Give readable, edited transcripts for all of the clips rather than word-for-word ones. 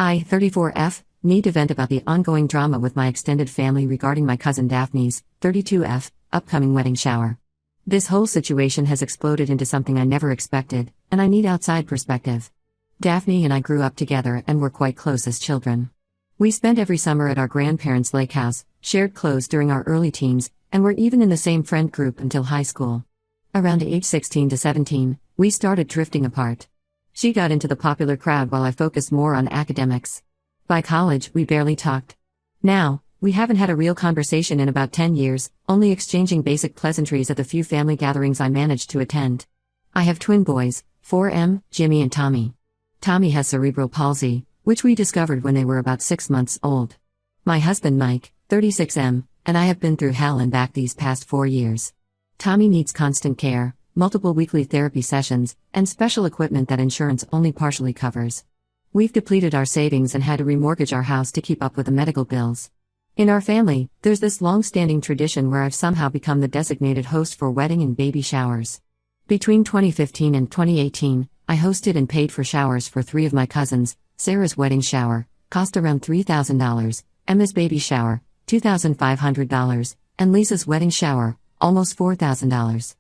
I-34F, need to vent about the ongoing drama with my extended family regarding my cousin Daphne's, 32F, upcoming wedding shower. This whole situation has exploded into something I never expected, and I need outside perspective. Daphne and I grew up together and were quite close as children. We spent every summer at our grandparents' lake house, shared clothes during our early teens, and were even in the same friend group until high school. Around age 16 to 17, we started drifting apart. She got into the popular crowd while I focused more on academics. By college, we barely talked. Now, we haven't had a real conversation in about 10 years, only exchanging basic pleasantries at the few family gatherings I managed to attend. I have twin boys, 4M, Jimmy and Tommy. Tommy has cerebral palsy, which we discovered when they were about 6 months old. My husband Mike, 36M, and I have been through hell and back these past 4 years. Tommy needs constant care, multiple weekly therapy sessions, and special equipment that insurance only partially covers. We've depleted our savings and had to remortgage our house to keep up with the medical bills. In our family, there's this long-standing tradition where I've somehow become the designated host for wedding and baby showers. Between 2015 and 2018, I hosted and paid for showers for 3 of my cousins. Sarah's wedding shower cost around $3,000, Emma's baby shower, $2,500, and Lisa's wedding shower, almost $4,000.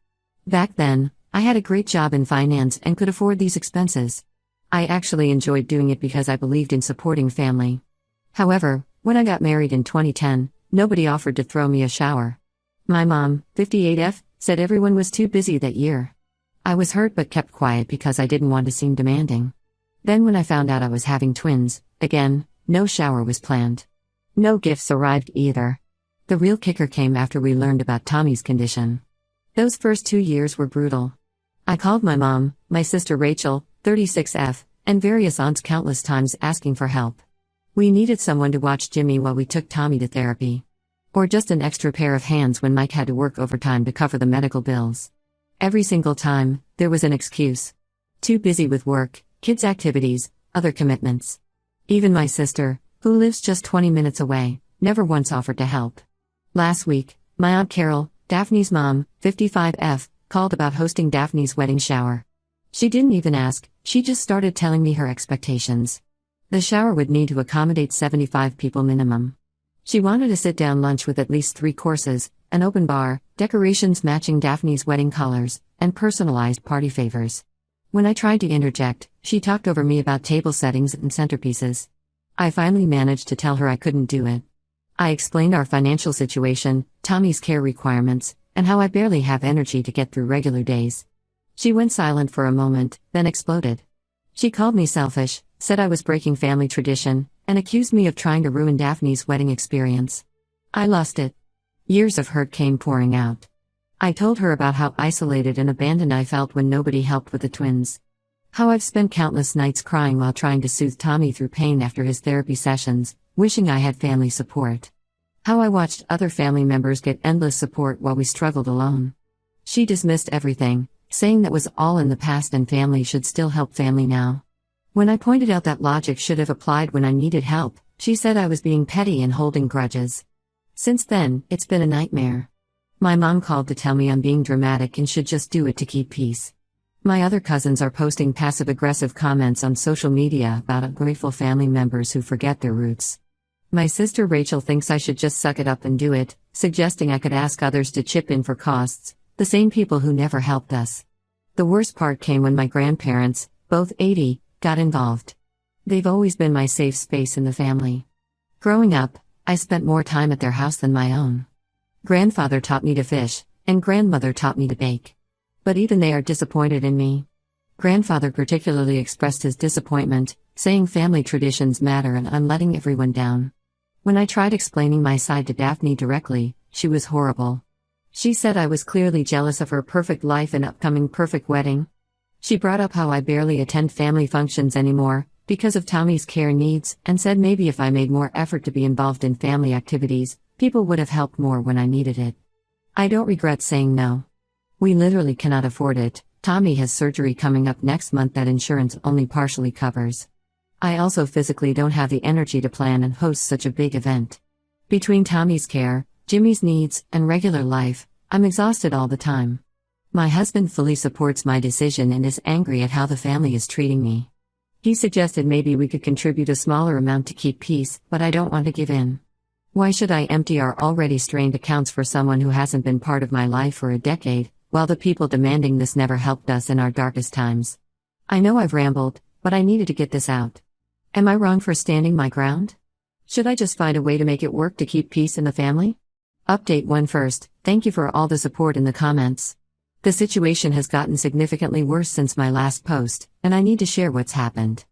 Back then, I had a great job in finance and could afford these expenses. I actually enjoyed doing it because I believed in supporting family. However, when I got married in 2010, nobody offered to throw me a shower. My mom, 58F, said everyone was too busy that year. I was hurt but kept quiet because I didn't want to seem demanding. Then when I found out I was having twins, again, no shower was planned. No gifts arrived either. The real kicker came after we learned about Tommy's condition. Those first 2 years were brutal. I called my mom, my sister Rachel, 36F, and various aunts countless times asking for help. We needed someone to watch Jimmy while we took Tommy to therapy. Or just an extra pair of hands when Mike had to work overtime to cover the medical bills. Every single time, there was an excuse. Too busy with work, kids' activities, other commitments. Even my sister, who lives just 20 minutes away, never once offered to help. Last week, my Aunt Carol, Daphne's mom, 55F, called about hosting Daphne's wedding shower. She didn't even ask, she just started telling me her expectations. The shower would need to accommodate 75 people minimum. She wanted a sit-down lunch with at least 3 courses, an open bar, decorations matching Daphne's wedding colors, and personalized party favors. When I tried to interject, she talked over me about table settings and centerpieces. I finally managed to tell her I couldn't do it. I explained our financial situation, Tommy's care requirements, and how I barely have energy to get through regular days. She went silent for a moment, then exploded. She called me selfish, said I was breaking family tradition, and accused me of trying to ruin Daphne's wedding experience. I lost it. Years of hurt came pouring out. I told her about how isolated and abandoned I felt when nobody helped with the twins. How I've spent countless nights crying while trying to soothe Tommy through pain after his therapy sessions, wishing I had family support. How I watched other family members get endless support while we struggled alone. She dismissed everything, saying that was all in the past and family should still help family now. When I pointed out that logic should have applied when I needed help, she said I was being petty and holding grudges. Since then, it's been a nightmare. My mom called to tell me I'm being dramatic and should just do it to keep peace. My other cousins are posting passive-aggressive comments on social media about ungrateful family members who forget their roots. My sister Rachel thinks I should just suck it up and do it, suggesting I could ask others to chip in for costs, the same people who never helped us. The worst part came when my grandparents, both 80, got involved. They've always been my safe space in the family. Growing up, I spent more time at their house than my own. Grandfather taught me to fish, and grandmother taught me to bake. But even they are disappointed in me. Grandfather particularly expressed his disappointment, saying family traditions matter and I'm letting everyone down. When I tried explaining my side to Daphne directly, she was horrible. She said I was clearly jealous of her perfect life and upcoming perfect wedding. She brought up how I barely attend family functions anymore, because of Tommy's care needs, and said maybe if I made more effort to be involved in family activities, people would have helped more when I needed it. I don't regret saying no. We literally cannot afford it. Tommy has surgery coming up next month that insurance only partially covers. I also physically don't have the energy to plan and host such a big event. Between Tommy's care, Jimmy's needs, and regular life, I'm exhausted all the time. My husband fully supports my decision and is angry at how the family is treating me. He suggested maybe we could contribute a smaller amount to keep peace, but I don't want to give in. Why should I empty our already strained accounts for someone who hasn't been part of my life for a decade, while the people demanding this never helped us in our darkest times? I know I've rambled, but I needed to get this out. Am I wrong for standing my ground? Should I just find a way to make it work to keep peace in the family? Update 1 first, thank you for all the support in the comments. The situation has gotten significantly worse since my last post, and I need to share what's happened.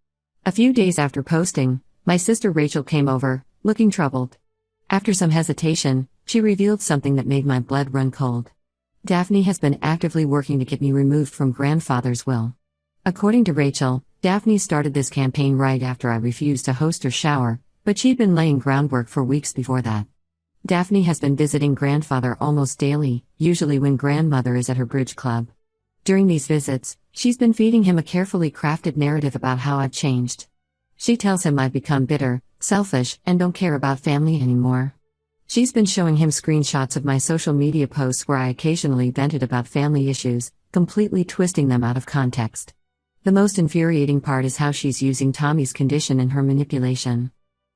A few days after posting, my sister Rachel came over, looking troubled. After some hesitation, she revealed something that made my blood run cold. Daphne has been actively working to get me removed from grandfather's will. According to Rachel, Daphne started this campaign right after I refused to host her shower, but she'd been laying groundwork for weeks before that. Daphne has been visiting grandfather almost daily, usually when grandmother is at her bridge club. During these visits, she's been feeding him a carefully crafted narrative about how I've changed. She tells him I've become bitter, selfish, and don't care about family anymore. She's been showing him screenshots of my social media posts where I occasionally vented about family issues, completely twisting them out of context. The most infuriating part is how she's using Tommy's condition in her manipulation.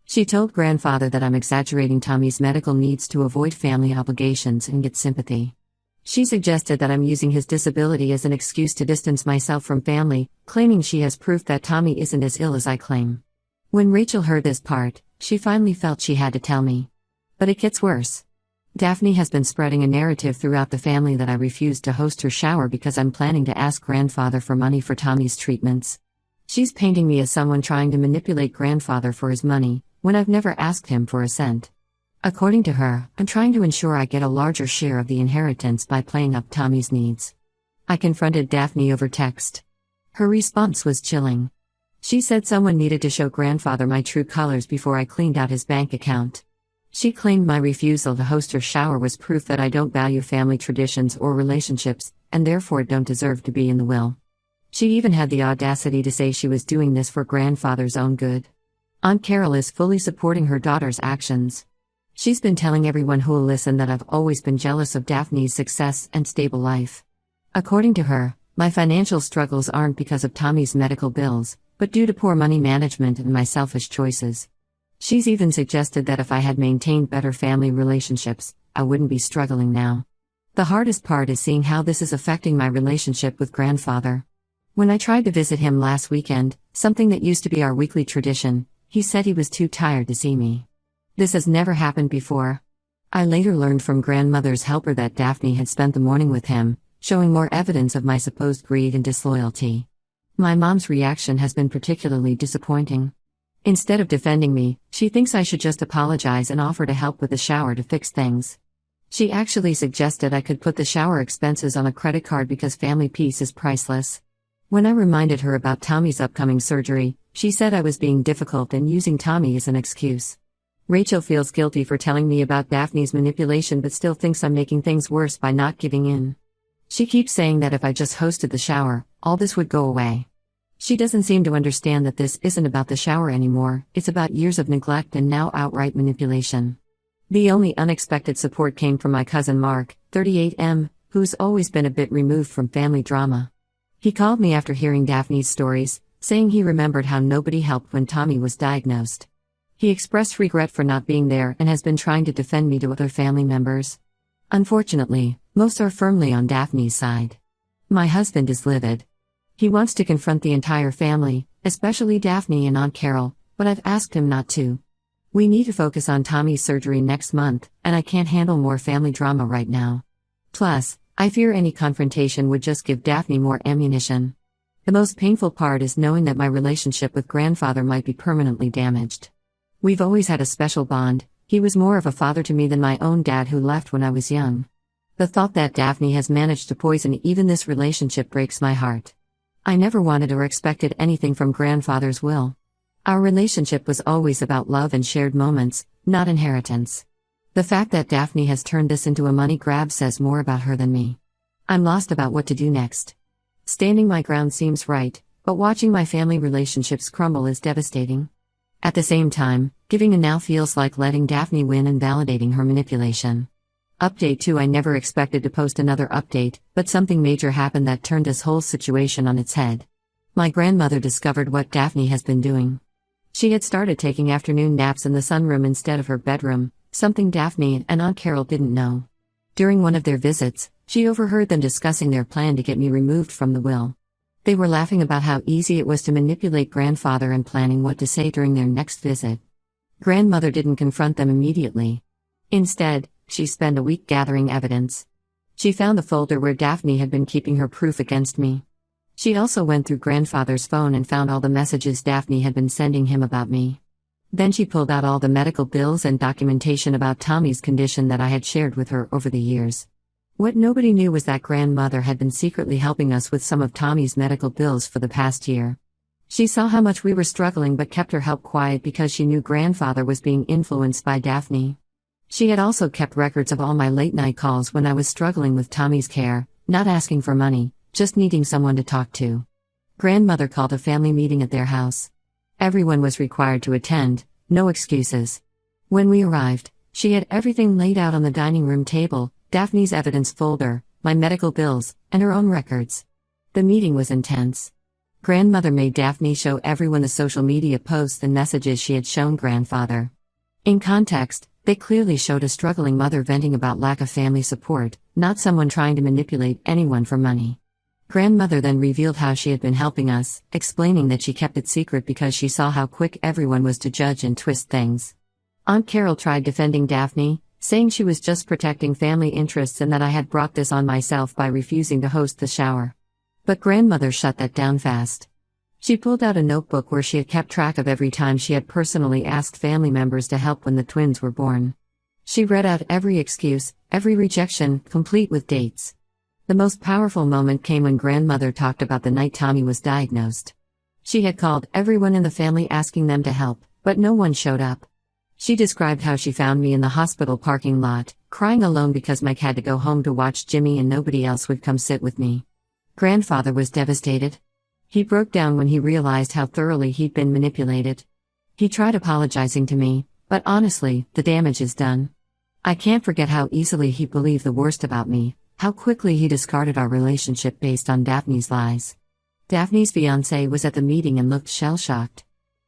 She told grandfather that I'm exaggerating Tommy's medical needs to avoid family obligations and get sympathy. She suggested that I'm using his disability as an excuse to distance myself from family, claiming she has proof that Tommy isn't as ill as I claim. When Rachel heard this part, she finally felt she had to tell me. But it gets worse. Daphne has been spreading a narrative throughout the family that I refused to host her shower because I'm planning to ask grandfather for money for Tommy's treatments. She's painting me as someone trying to manipulate grandfather for his money, when I've never asked him for a cent. According to her, I'm trying to ensure I get a larger share of the inheritance by playing up Tommy's needs. I confronted Daphne over text. Her response was chilling. She said someone needed to show grandfather my true colors before I cleaned out his bank account. She claimed my refusal to host her shower was proof that I don't value family traditions or relationships, and therefore don't deserve to be in the will. She even had the audacity to say she was doing this for grandfather's own good. Aunt Carol is fully supporting her daughter's actions. She's been telling everyone who will listen that I've always been jealous of Daphne's success and stable life. According to her, my financial struggles aren't because of Tommy's medical bills, but due to poor money management and my selfish choices. She's even suggested that if I had maintained better family relationships, I wouldn't be struggling now. The hardest part is seeing how this is affecting my relationship with grandfather. When I tried to visit him last weekend, something that used to be our weekly tradition, he said he was too tired to see me. This has never happened before. I later learned from grandmother's helper that Daphne had spent the morning with him, showing more evidence of my supposed greed and disloyalty. My mom's reaction has been particularly disappointing. Instead of defending me, she thinks I should just apologize and offer to help with the shower to fix things. She actually suggested I could put the shower expenses on a credit card because family peace is priceless. When I reminded her about Tommy's upcoming surgery, she said I was being difficult and using Tommy as an excuse. Rachel feels guilty for telling me about Daphne's manipulation but still thinks I'm making things worse by not giving in. She keeps saying that if I just hosted the shower, all this would go away. She doesn't seem to understand that this isn't about the shower anymore, it's about years of neglect and now outright manipulation. The only unexpected support came from my cousin Mark, 38M, who's always been a bit removed from family drama. He called me after hearing Daphne's stories, saying he remembered how nobody helped when Tommy was diagnosed. He expressed regret for not being there and has been trying to defend me to other family members. Unfortunately, most are firmly on Daphne's side. My husband is livid. He wants to confront the entire family, especially Daphne and Aunt Carol, but I've asked him not to. We need to focus on Tommy's surgery next month, and I can't handle more family drama right now. Plus, I fear any confrontation would just give Daphne more ammunition. The most painful part is knowing that my relationship with grandfather might be permanently damaged. We've always had a special bond. He was more of a father to me than my own dad who left when I was young. The thought that Daphne has managed to poison even this relationship breaks my heart. I never wanted or expected anything from grandfather's will. Our relationship was always about love and shared moments, not inheritance. The fact that Daphne has turned this into a money grab says more about her than me. I'm lost about what to do next. Standing my ground seems right, but watching my family relationships crumble is devastating. At the same time, giving in now feels like letting Daphne win and validating her manipulation. Update 2. I never expected to post another update, but something major happened that turned this whole situation on its head. My grandmother discovered what Daphne has been doing. She had started taking afternoon naps in the sunroom instead of her bedroom, something Daphne and Aunt Carol didn't know. During one of their visits, she overheard them discussing their plan to get me removed from the will. They were laughing about how easy it was to manipulate grandfather and planning what to say during their next visit. Grandmother didn't confront them immediately. Instead, she spent a week gathering evidence. She found the folder where Daphne had been keeping her proof against me. She also went through grandfather's phone and found all the messages Daphne had been sending him about me. Then she pulled out all the medical bills and documentation about Tommy's condition that I had shared with her over the years. What nobody knew was that grandmother had been secretly helping us with some of Tommy's medical bills for the past year. She saw how much we were struggling but kept her help quiet because she knew grandfather was being influenced by Daphne. She had also kept records of all my late-night calls when I was struggling with Tommy's care, not asking for money, just needing someone to talk to. Grandmother called a family meeting at their house. Everyone was required to attend, no excuses. When we arrived, she had everything laid out on the dining room table, Daphne's evidence folder, my medical bills, and her own records. The meeting was intense. Grandmother made Daphne show everyone the social media posts and messages she had shown grandfather. In context, they clearly showed a struggling mother venting about lack of family support, not someone trying to manipulate anyone for money. Grandmother then revealed how she had been helping us, explaining that she kept it secret because she saw how quick everyone was to judge and twist things. Aunt Carol tried defending Daphne, saying she was just protecting family interests and that I had brought this on myself by refusing to host the shower. But grandmother shut that down fast. She pulled out a notebook where she had kept track of every time she had personally asked family members to help when the twins were born. She read out every excuse, every rejection, complete with dates. The most powerful moment came when grandmother talked about the night Tommy was diagnosed. She had called everyone in the family asking them to help, but no one showed up. She described how she found me in the hospital parking lot, crying alone because Mike had to go home to watch Jimmy and nobody else would come sit with me. Grandfather was devastated. He broke down when he realized how thoroughly he'd been manipulated. He tried apologizing to me, but honestly, the damage is done. I can't forget how easily he believed the worst about me, how quickly he discarded our relationship based on Daphne's lies. Daphne's fiancé was at the meeting and looked shell-shocked.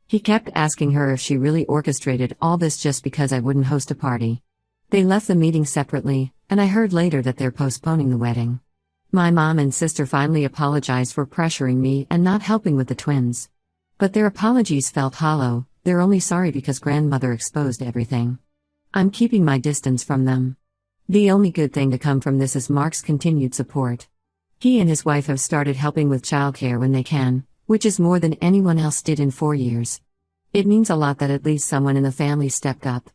He kept asking her if she really orchestrated all this just because I wouldn't host a party. They left the meeting separately, and I heard later that they're postponing the wedding. My mom and sister finally apologized for pressuring me and not helping with the twins. But their apologies felt hollow, they're only sorry because grandmother exposed everything. I'm keeping my distance from them. The only good thing to come from this is Mark's continued support. He and his wife have started helping with childcare when they can, which is more than anyone else did in 4 years. It means a lot that at least someone in the family stepped up.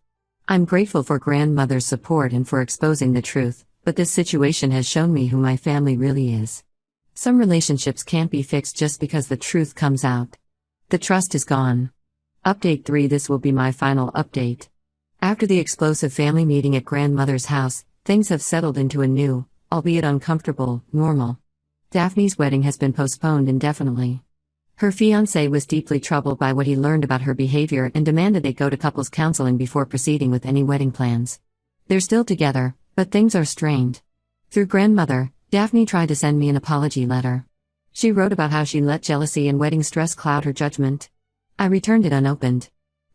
I'm grateful for grandmother's support and for exposing the truth, but this situation has shown me who my family really is. Some relationships can't be fixed just because the truth comes out. The trust is gone. Update 3. This will be my final update. After the explosive family meeting at grandmother's house, things have settled into a new, albeit uncomfortable, normal. Daphne's wedding has been postponed indefinitely. Her fiancé was deeply troubled by what he learned about her behavior and demanded they go to couples counseling before proceeding with any wedding plans. They're still together, but things are strained. Through grandmother, Daphne tried to send me an apology letter. She wrote about how she let jealousy and wedding stress cloud her judgment. I returned it unopened.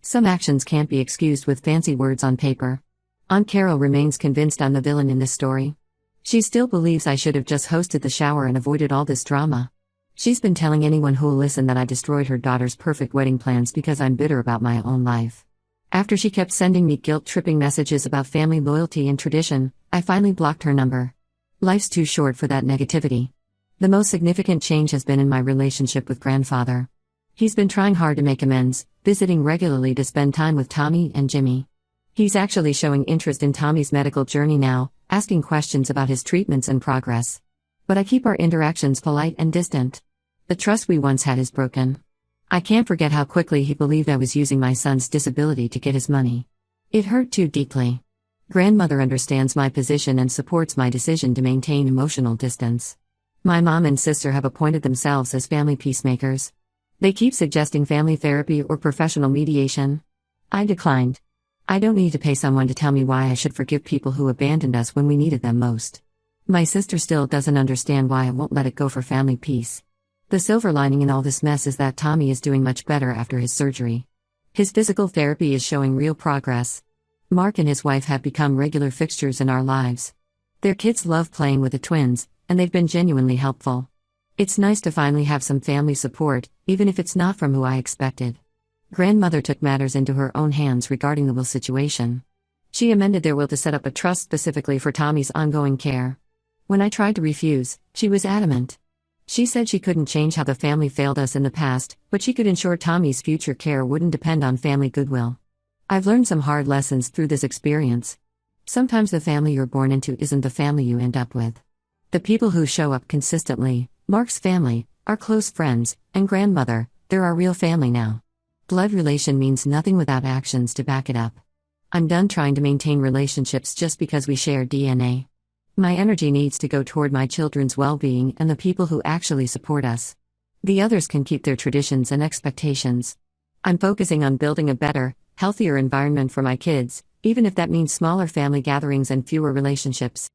Some actions can't be excused with fancy words on paper. Aunt Carol remains convinced I'm the villain in this story. She still believes I should have just hosted the shower and avoided all this drama. She's been telling anyone who'll listen that I destroyed her daughter's perfect wedding plans because I'm bitter about my own life. After she kept sending me guilt-tripping messages about family loyalty and tradition, I finally blocked her number. Life's too short for that negativity. The most significant change has been in my relationship with grandfather. He's been trying hard to make amends, visiting regularly to spend time with Tommy and Jimmy. He's actually showing interest in Tommy's medical journey now, asking questions about his treatments and progress. But I keep our interactions polite and distant. The trust we once had is broken. I can't forget how quickly he believed I was using my son's disability to get his money. It hurt too deeply. Grandmother understands my position and supports my decision to maintain emotional distance. My mom and sister have appointed themselves as family peacemakers. They keep suggesting family therapy or professional mediation. I declined. I don't need to pay someone to tell me why I should forgive people who abandoned us when we needed them most. My sister still doesn't understand why I won't let it go for family peace. The silver lining in all this mess is that Tommy is doing much better after his surgery. His physical therapy is showing real progress. Mark and his wife have become regular fixtures in our lives. Their kids love playing with the twins, and they've been genuinely helpful. It's nice to finally have some family support, even if it's not from who I expected. Grandmother took matters into her own hands regarding the will situation. She amended their will to set up a trust specifically for Tommy's ongoing care. When I tried to refuse, she was adamant. She said she couldn't change how the family failed us in the past, but she could ensure Tommy's future care wouldn't depend on family goodwill. I've learned some hard lessons through this experience. Sometimes the family you're born into isn't the family you end up with. The people who show up consistently, Mark's family, our close friends, and grandmother, they're our real family now. Blood relation means nothing without actions to back it up. I'm done trying to maintain relationships just because we share DNA. My energy needs to go toward my children's well-being and the people who actually support us. The others can keep their traditions and expectations. I'm focusing on building a better, healthier environment for my kids, even if that means smaller family gatherings and fewer relationships.